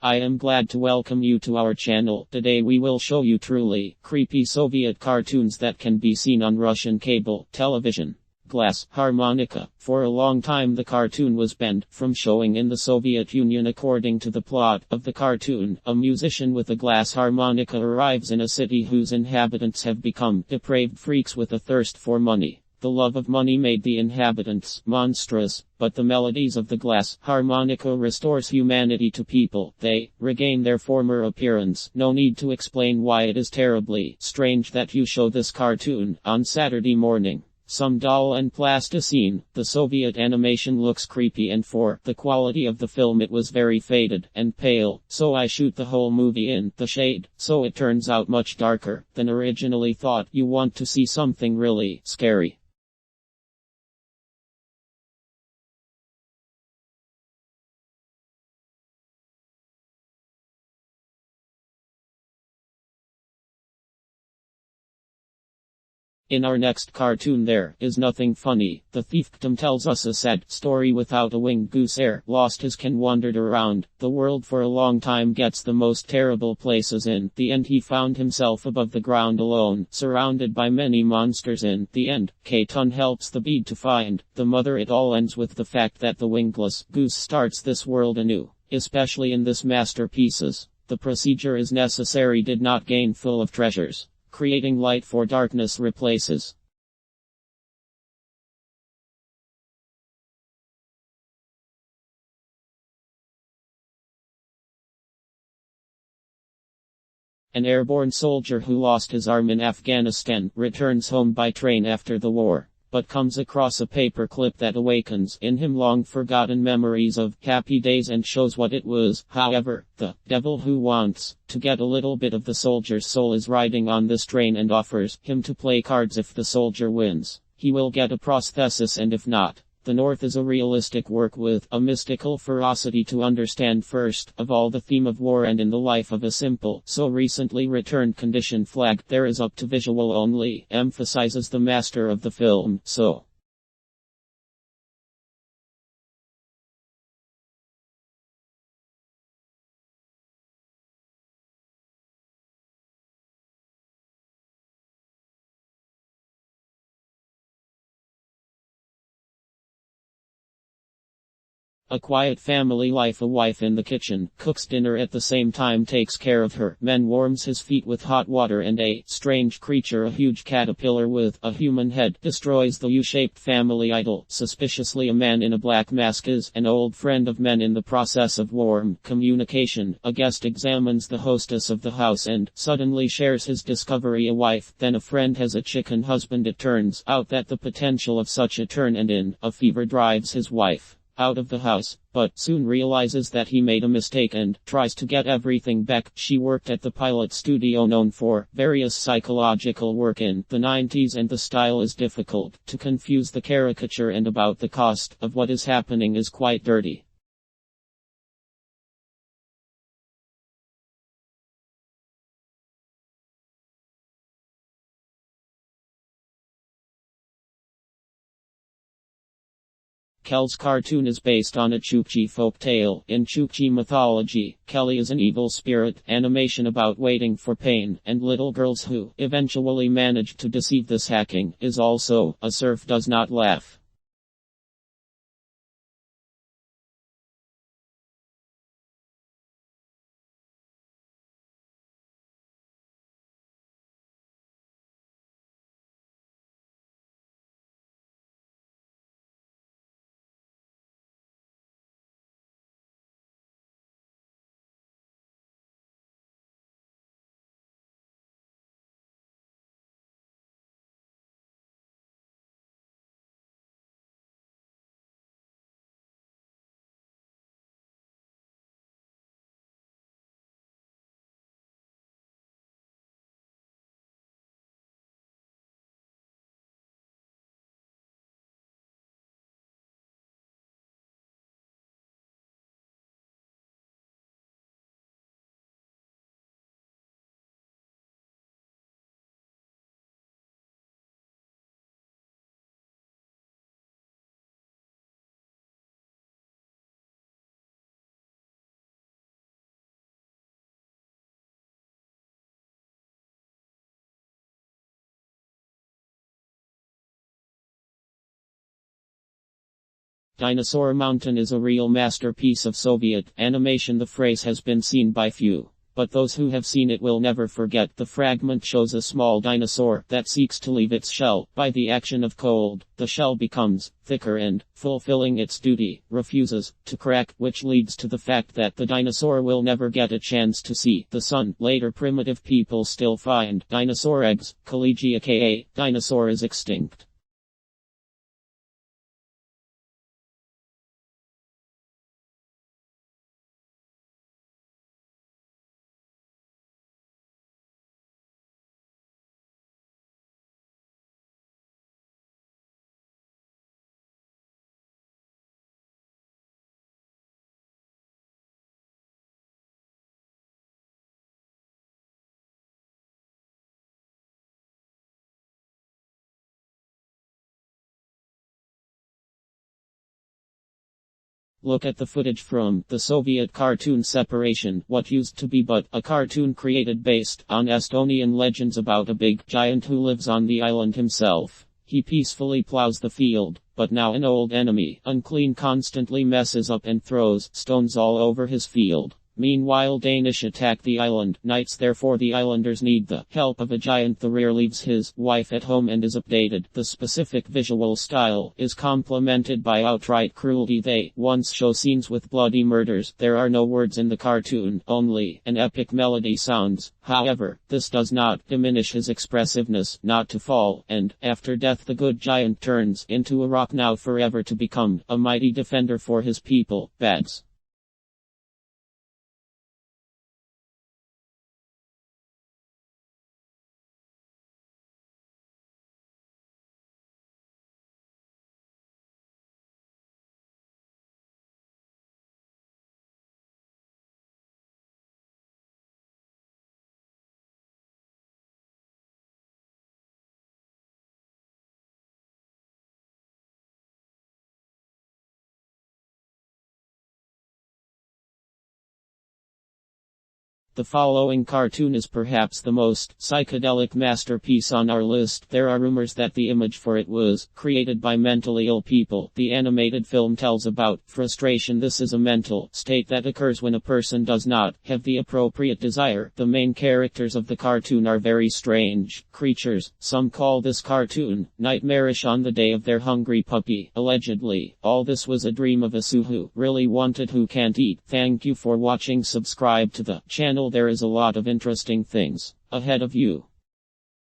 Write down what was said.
I am glad to welcome you to our channel. Today we will show you truly creepy Soviet cartoons that can be seen on Russian cable television. Glass Harmonica. For a long time the cartoon was banned from showing in the Soviet Union. According to the plot of the cartoon, a musician with a glass harmonica arrives in a city whose inhabitants have become depraved freaks with a thirst for money. The love of money made the inhabitants monstrous, but the melodies of the glass harmonica restores humanity to people. They regain their former appearance. No need to explain why it is terribly strange that you show this cartoon on Saturday morning. Some dull and plasticine. The Soviet animation looks creepy, and for the quality of the film it was very faded and pale, so I shoot the whole movie in the shade, so it turns out much darker than originally thought. You want to see something really scary? In our next cartoon there is nothing funny. The fiefdom tells us a sad story without a winged goose air. Lost his kin, wandered around the world for a long time, gets the most terrible places. In the end he found himself above the ground alone, surrounded by many monsters. In the end, Kayton helps the bead to find the mother. It all ends with the fact that the wingless goose starts this world anew. Especially in this masterpieces, the procedure is necessary, did not gain full of treasures. Creating light for darkness replaces. An airborne soldier who lost his arm in Afghanistan returns home by train after the war, but comes across a paper clip that awakens in him long forgotten memories of happy days and shows what it was. However, the devil who wants to get a little bit of the soldier's soul is riding on this train and offers him to play cards. If the soldier wins, he will get a prosthesis, and if not, the North is a realistic work with a mystical ferocity to understand first of all the theme of war and in the life of a simple, so recently returned condition flag. There is up to visual only, emphasizes the master of the film. So a quiet family life. A wife in the kitchen cooks dinner, at the same time takes care of her men, warms his feet with hot water, and a strange creature, a huge caterpillar with a human head, destroys the U-shaped family idol. Suspiciously, a man in a black mask is an old friend of men. In the process of warm communication, a guest examines the hostess of the house and suddenly shares his discovery. A wife, then a friend, has a chicken husband. It turns out that the potential of such a turn and in a fever drives his wife out of the house, but soon realizes that he made a mistake and tries to get everything back. She worked at the pilot studio known for various psychological work in the 90s, and the style is difficult to confuse the caricature, and about the cost of what is happening is quite dirty. Kel's cartoon is based on a Chukchi folk tale. In Chukchi mythology, Kelly is an evil spirit. Animation about waiting for pain and little girls who eventually manage to deceive. This hacking is also a surf does not laugh. Dinosaur Mountain is a real masterpiece of Soviet animation. The phrase has been seen by few, but those who have seen it will never forget. The fragment shows a small dinosaur that seeks to leave its shell. By the action of cold, the shell becomes thicker and, fulfilling its duty, refuses to crack, which leads to the fact that the dinosaur will never get a chance to see the sun. Later primitive people still find dinosaur eggs. Collegia aka dinosaur is extinct. Look at the footage from the Soviet cartoon Separation, what used to be but a cartoon created based on Estonian legends about a big giant who lives on the island himself. He peacefully plows the field, but now an old enemy, Unclean, constantly messes up and throws stones all over his field. Meanwhile Danish attack the island. Nights therefore the islanders need the help of a giant. The rear leaves his wife at home and is updated. The specific visual style is complemented by outright cruelty. They once show scenes with bloody murders. There are no words in the cartoon, only an epic melody sounds. However, this does not diminish his expressiveness. Not to fall, and after death the good giant turns into a rock, now forever to become a mighty defender for his people. Bads. The following cartoon is perhaps the most psychedelic masterpiece on our list. There are rumors that the image for it was created by mentally ill people. The animated film tells about frustration. This is a mental state that occurs when a person does not have the appropriate desire. The main characters of the cartoon are very strange creatures. Some call this cartoon nightmarish on the day of their hungry puppy. Allegedly, all this was a dream of a Sue who really wanted who can't eat. Thank you for watching. Subscribe to the channel. There is a lot of interesting things ahead of you.